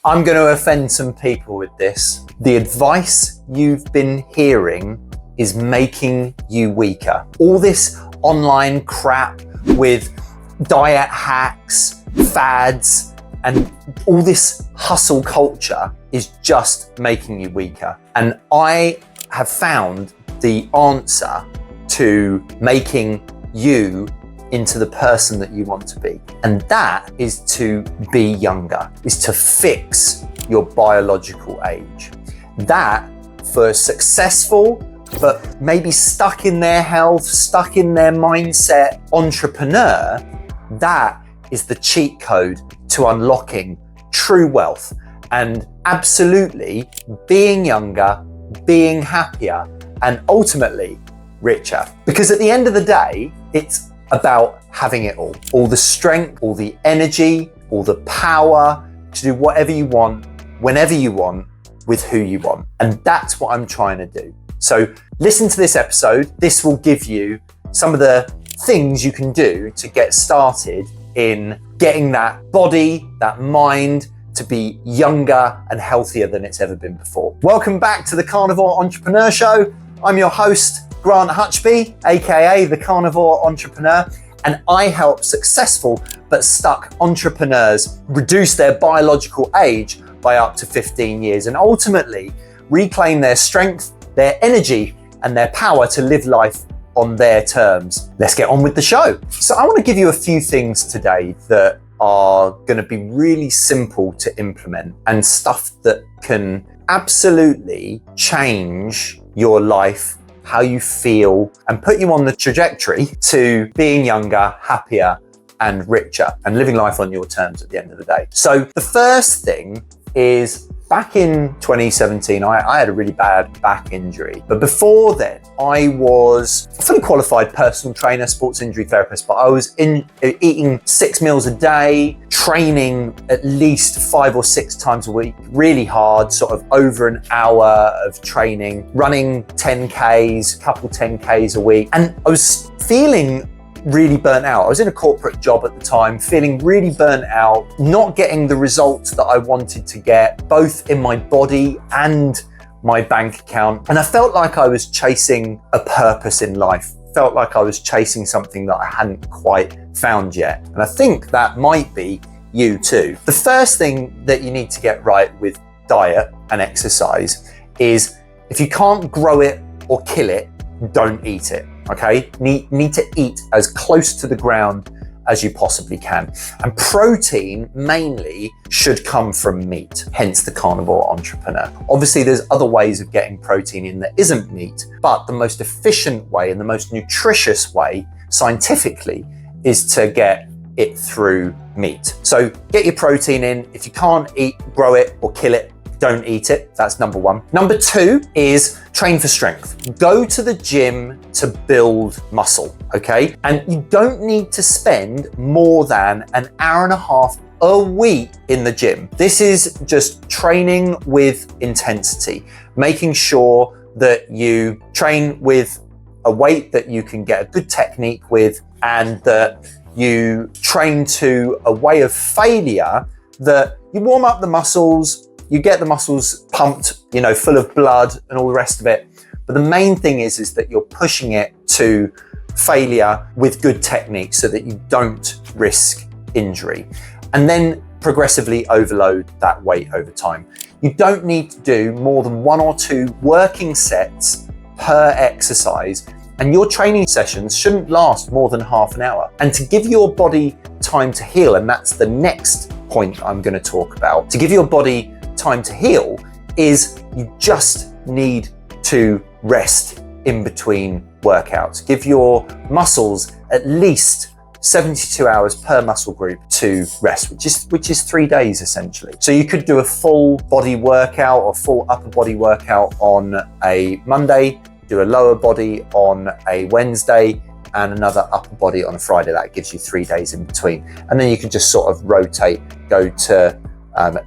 I'm going to offend some people with this. The advice you've been hearing is making you weaker. All this online crap with diet hacks, fads, and all this hustle culture is just making you weaker. And I have found the answer to making you into the person that you want to be. And that is to be younger, is to fix your biological age. That, for successful, but maybe stuck in their health, stuck in their mindset entrepreneur, that is the cheat code to unlocking true wealth and absolutely being younger, being happier, and ultimately richer. Because at the end of the day, it's about having it all the strength, all the energy, all the power to do whatever you want, whenever you want, with who you want. And that's what I'm trying to do. So listen to this episode. This will give you some of the things you can do to get started in getting that body, that mind to be younger and healthier than it's ever been before. Welcome back to the Carnivore Entrepreneur Show. I'm your host, Grant Hutchby, aka the Carnivore Entrepreneur, and I help successful but stuck entrepreneurs reduce their biological age by up to 15 years and ultimately reclaim their strength, their energy, and their power to live life on their terms. Let's get on with the show. So I want to give you a few things today that are going to be really simple to implement and stuff that can absolutely change your life, how you feel, and put you on the trajectory to being younger, happier, and richer, and living life on your terms at the end of the day. So the first thing is, back in 2017, I had a really bad back injury. But before then, I was a fully qualified personal trainer, sports injury therapist, but I was eating 6 meals a day, training at least 5 or 6 times a week, really hard, sort of over an hour of training, running 10Ks, couple 10Ks a week. And I was feeling really burnt out. I was in a corporate job at the time, feeling really burnt out, not getting the results that I wanted to get, both in my body and my bank account. And I felt like I was chasing a purpose in life, felt like I was chasing something that I hadn't quite found yet. And I think that might be you too. The first thing that you need to get right with diet and exercise is, if you can't grow it or kill it, don't eat it. Okay, need to eat as close to the ground as you possibly can. And protein mainly should come from meat, hence the Carnivore Entrepreneur. Obviously, there's other ways of getting protein in that isn't meat, but the most efficient way and the most nutritious way, scientifically, is to get it through meat. So get your protein in. If you can't grow it or kill it, don't eat it. That's number one. Number two is train for strength. Go to the gym to build muscle, okay? And you don't need to spend more than an hour and a half a week in the gym. This is just training with intensity, making sure that you train with a weight that you can get a good technique with, and that you train to a way of failure that you warm up the muscles, you get the muscles pumped, full of blood and all the rest of it. But the main thing is that you're pushing it to failure with good technique so that you don't risk injury. And then progressively overload that weight over time. You don't need to do more than 1 or 2 working sets per exercise, and your training sessions shouldn't last more than half an hour. And to give your body time to heal, and that's the next point I'm going to talk about, to give your body time to heal is you just need to rest in between workouts. Give your muscles at least 72 hours per muscle group to rest, which is 3 days essentially. So you could do a full body workout or full upper body workout on a Monday, do a lower body on a Wednesday, and another upper body on a Friday. That gives you 3 days in between. And then you can just sort of rotate, go to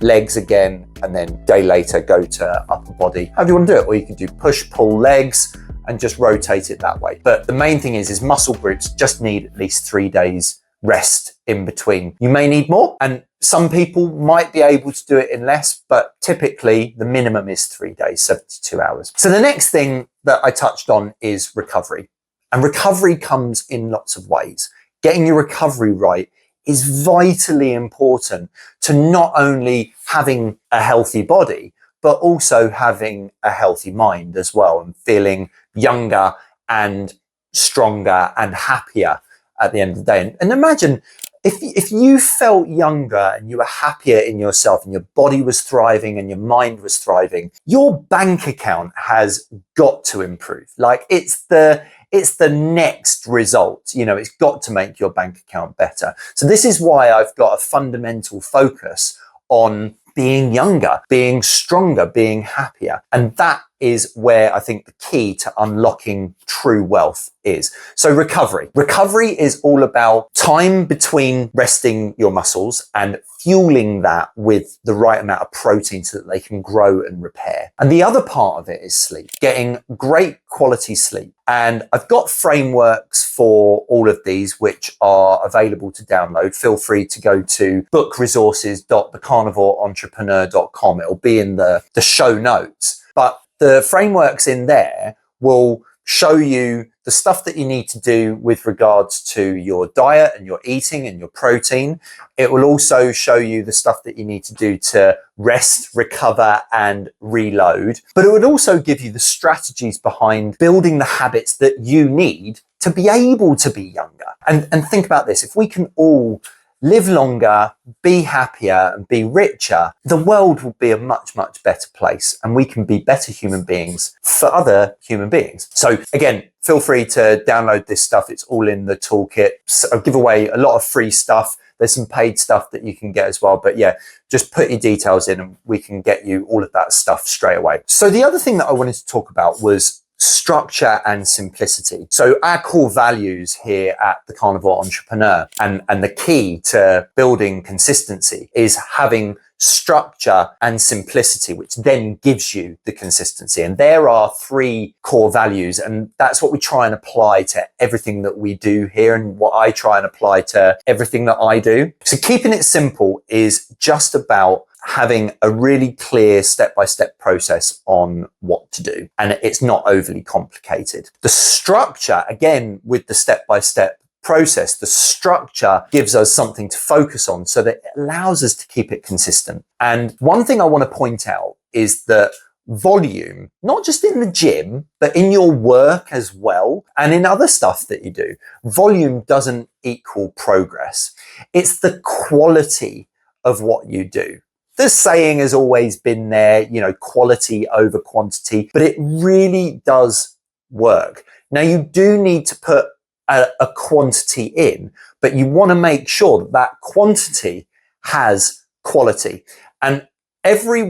legs again, and then day later go to upper body. However you want to do it, or you can do push, pull, legs, and just rotate it that way. But the main thing is muscle groups just need at least 3 days rest in between. You may need more, and some people might be able to do it in less, but typically the minimum is 3 days, 72 hours. So the next thing that I touched on is recovery. And recovery comes in lots of ways. Getting your recovery right is vitally important to not only having a healthy body, but also having a healthy mind as well, and feeling younger and stronger and happier at the end of the day. And imagine if you felt younger and you were happier in yourself and your body was thriving and your mind was thriving, your bank account has got to improve. Like it's the next result, you know, it's got to make your bank account better. So this is why I've got a fundamental focus on being younger, being stronger, being happier. And that is where I think the key to unlocking true wealth is. So recovery. Recovery is all about time between resting your muscles and fueling that with the right amount of protein so that they can grow and repair. And the other part of it is sleep, getting great quality sleep. And I've got frameworks for all of these, which are available to download. Feel free to go to bookresources.thecarnivoreentrepreneur.com. It'll be in the show notes. But the frameworks in there will show you the stuff that you need to do with regards to your diet and your eating and your protein. It will also show you the stuff that you need to do to rest, recover, and reload. But it would also give you the strategies behind building the habits that you need to be able to be younger. And think about this, if we can all live longer, be happier, and be richer, the world will be a much, much better place, and we can be better human beings for other human beings. So again, feel free to download this stuff. It's all in the toolkit. So I give away a lot of free stuff. There's some paid stuff that you can get as well. But yeah, just put your details in and we can get you all of that stuff straight away. So the other thing that I wanted to talk about was structure and simplicity. So our core values here at the Carnivore Entrepreneur and the key to building consistency is having structure and simplicity, which then gives you the consistency. And there are 3 core values, and that's what we try and apply to everything that we do here and what I try and apply to everything that I do. So keeping it simple is just about having a really clear step-by-step process on what to do. And it's not overly complicated. The structure, again, with the step-by-step process, the structure gives us something to focus on so that it allows us to keep it consistent. And one thing I want to point out is that volume, not just in the gym, but in your work as well, and in other stuff that you do, volume doesn't equal progress. It's the quality of what you do. The saying has always been there, you know, quality over quantity, but it really does work. Now, you do need to put a quantity in, but you want to make sure that that quantity has quality. And every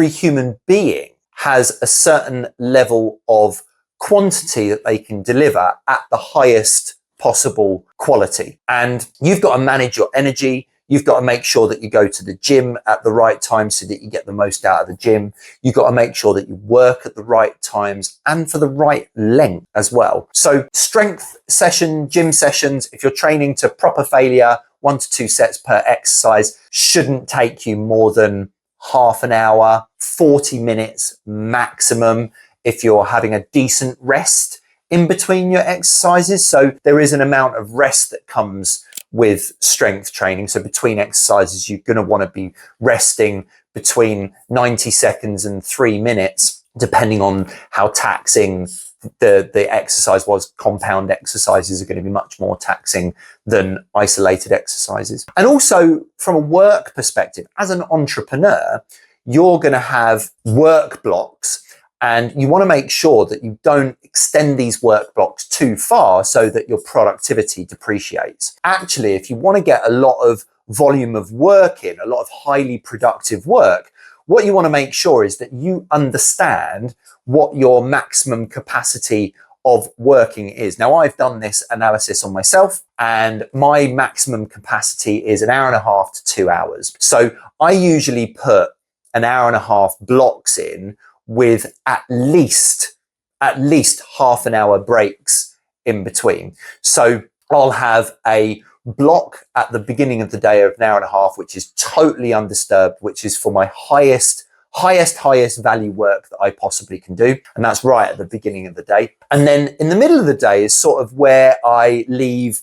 human being has a certain level of quantity that they can deliver at the highest possible quality. And you've got to manage your energy. You've got to make sure that you go to the gym at the right time so that you get the most out of the gym. You've got to make sure that you work at the right times and for the right length as well. So strength session, gym sessions, if you're training to proper failure, 1 to 2 sets per exercise, shouldn't take you more than half an hour, 40 minutes maximum if you're having a decent rest in between your exercises. So there is an amount of rest that comes with strength training. So between exercises, you're going to want to be resting between 90 seconds and 3 minutes, depending on how taxing the exercise was. Compound exercises are going to be much more taxing than isolated exercises. And also from a work perspective, as an entrepreneur, you're going to have work blocks. And you want to make sure that you don't extend these work blocks too far so that your productivity depreciates. Actually, if you want to get a lot of volume of work in, a lot of highly productive work, what you want to make sure is that you understand what your maximum capacity of working is. Now, I've done this analysis on myself, and my maximum capacity is 1.5 to 2 hours. So I usually put 1.5 hour blocks in with at least half an hour breaks in between. So I'll have a block at the beginning of the day of an hour and a half, which is totally undisturbed, which is for my highest value work that I possibly can do. And that's right at the beginning of the day. And then in the middle of the day is sort of where I leave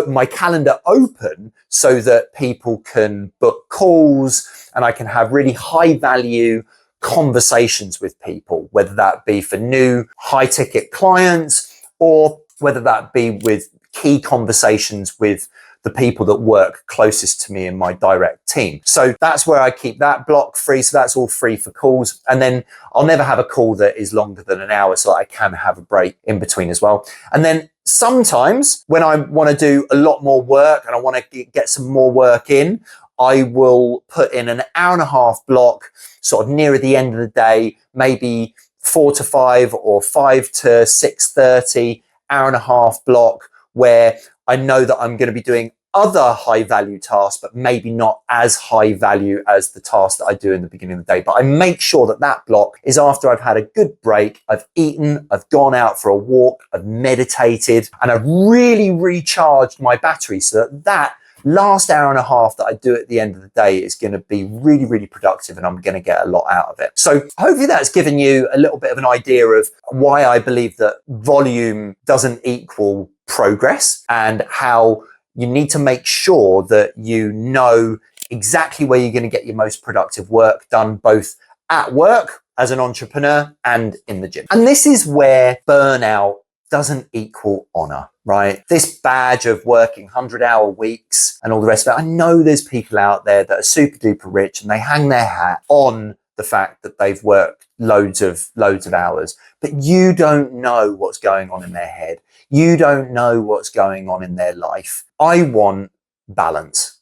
my calendar open so that people can book calls and I can have really high value conversations with people, whether that be for new high ticket clients or whether that be with key conversations with the people that work closest to me in my direct team. So that's where I keep that block free. So that's all free for calls. And then I'll never have a call that is longer than an hour, so that I can have a break in between as well. And then sometimes when I want to do a lot more work and I want to get some more work in, I will put in an hour and a half block sort of near the end of the day, maybe 4 to 5 or 5 to 6:30, hour and a half block where I know that I'm going to be doing other high value tasks, but maybe not as high value as the tasks that I do in the beginning of the day. But I make sure that that block is after I've had a good break, I've eaten, I've gone out for a walk, I've meditated, and I've really recharged my battery so that that last hour and a half that I do at the end of the day is going to be really, really productive and I'm going to get a lot out of it. So hopefully that's given you a little bit of an idea of why I believe that volume doesn't equal progress and how you need to make sure that you know exactly where you're going to get your most productive work done, both at work as an entrepreneur and in the gym. And this is where burnout doesn't equal honor, right? This badge of working 100-hour weeks and all the rest of it. I know there's people out there that are super duper rich and they hang their hat on the fact that they've worked loads of hours, but you don't know what's going on in their head. You don't know what's going on in their life. I want balance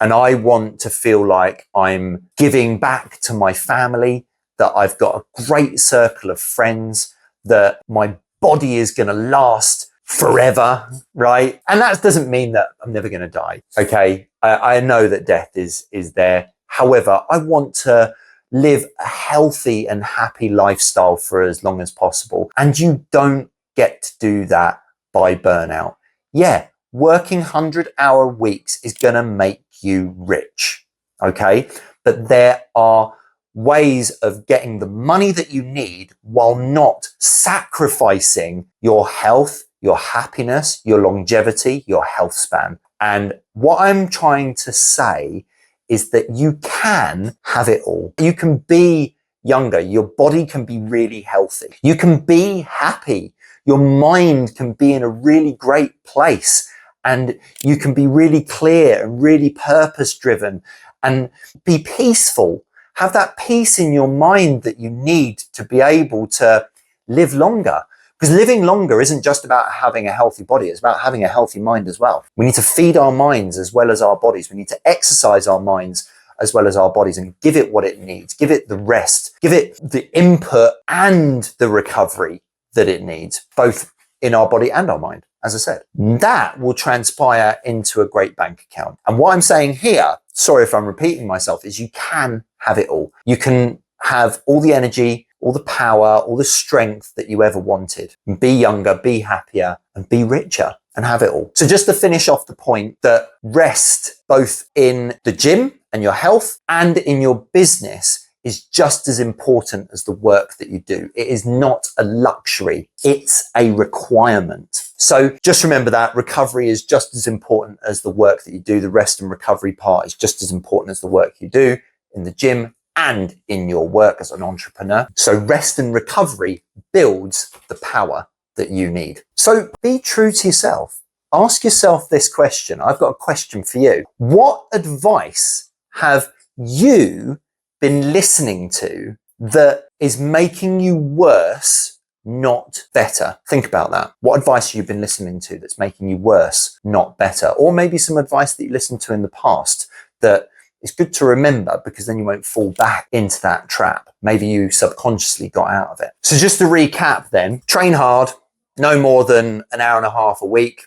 and I want to feel like I'm giving back to my family, that I've got a great circle of friends, that my body is going to last forever, right? And that doesn't mean that I'm never going to die, okay? I know that death is there. However, I want to live a healthy and happy lifestyle for as long as possible. And you don't get to do that by burnout. Yeah, working 100-hour weeks is going to make you rich, okay? But there are ways of getting the money that you need while not sacrificing your health, your happiness, your longevity, your health span. And what I'm trying to say is that you can have it all. You can be younger. Your body can be really healthy. You can be happy. Your mind can be in a really great place and you can be really clear and really purpose driven and be peaceful. Have that peace in your mind that you need to be able to live longer. Because living longer isn't just about having a healthy body, it's about having a healthy mind as well. We need to feed our minds as well as our bodies. We need to exercise our minds as well as our bodies and give it what it needs, give it the rest, give it the input and the recovery that it needs, both in our body and our mind, as I said. That will transpire into a great bank account. And what I'm saying here, sorry if I'm repeating myself, is you can have it all. You can have all the energy, all the power, all the strength that you ever wanted. Be younger, be happier, and be richer, and have it all. So just to finish off the point, that rest both in the gym and your health and in your business is just as important as the work that you do. It is not a luxury, it's a requirement. So just remember that recovery is just as important as the work that you do. The rest and recovery part is just as important as the work you do in the gym and in your work as an entrepreneur. So rest and recovery builds the power that you need. So be true to yourself. Ask yourself this question. I've got a question for you. What advice have you been listening to that is making you worse, not better? Think about that. What advice have you been listening to that's making you worse, not better? Or maybe some advice that you listened to in the past that it's good to remember, because then you won't fall back into that trap. Maybe you subconsciously got out of it. So just to recap then, train hard, no more than an hour and a half a week,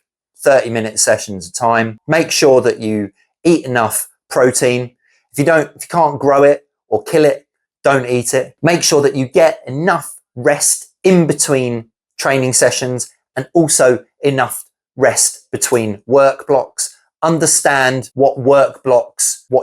30-minute sessions a time. Make sure that you eat enough protein. If you can't grow it or kill it, don't eat it. Make sure that you get enough rest in between training sessions and also enough rest between work blocks understand what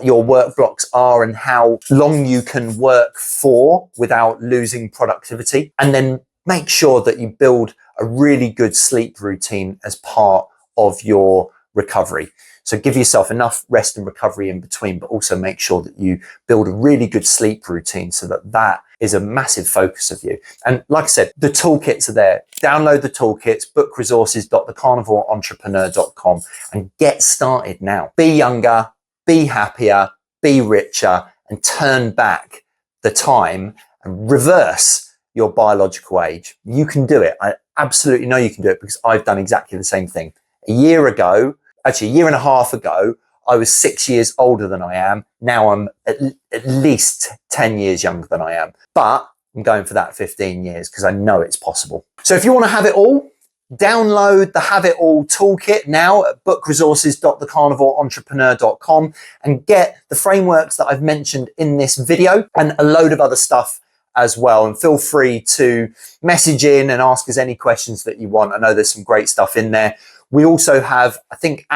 your work blocks are and how long you can work for without losing productivity. And then make sure that you build a really good sleep routine as part of your recovery. So give yourself enough rest and recovery in between, but also make sure that you build a really good sleep routine so that that is a massive focus of you. And like I said, the toolkits are there. Download the toolkits, book resources.thecarnivoreentrepreneur.com and get started now. Be younger, be happier, be richer, and turn back the time and reverse your biological age. You can do it. I absolutely know you can do it because I've done exactly the same thing. A year and a half ago, I was 6 years older than I am. Now I'm at least 10 years younger than I am. But I'm going for that 15 years because I know it's possible. So if you want to have it all, download the Have It All toolkit now at bookresources.thecarnivoreentrepreneur.com and get the frameworks that I've mentioned in this video and a load of other stuff as well. And feel free to message in and ask us any questions that you want. I know there's some great stuff in there. We also have, I think,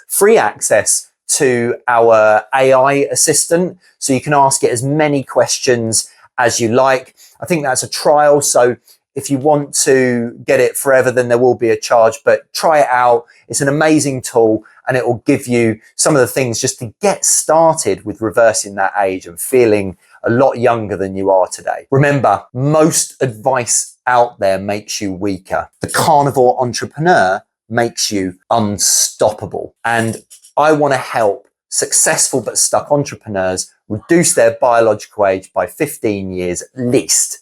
free access to our AI assistant. So you can ask it as many questions as you like. I think that's a trial. So if you want to get it forever, then there will be a charge, but try it out. It's an amazing tool and it will give you some of the things just to get started with reversing that age and feeling a lot younger than you are today. Remember, most advice out there makes you weaker. The Carnivore Entrepreneur makes you unstoppable. And I want to help successful but stuck entrepreneurs reduce their biological age by 15 years at least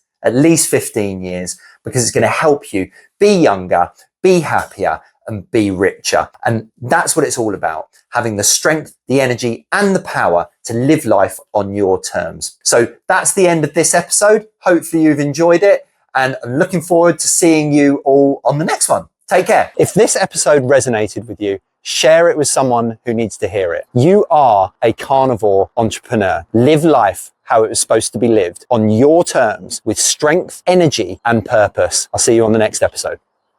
15 years, because it's going to help you be younger, be happier, and be richer. And that's what it's all about, having the strength, the energy, and the power to live life on your terms. So that's the end of this episode. Hopefully you've enjoyed it, and I'm looking forward to seeing you all on the next one. Take care. If this episode resonated with you, share it with someone who needs to hear it. You are a carnivore entrepreneur. Live life how it was supposed to be lived on your terms with strength, energy, and purpose. I'll see you on the next episode.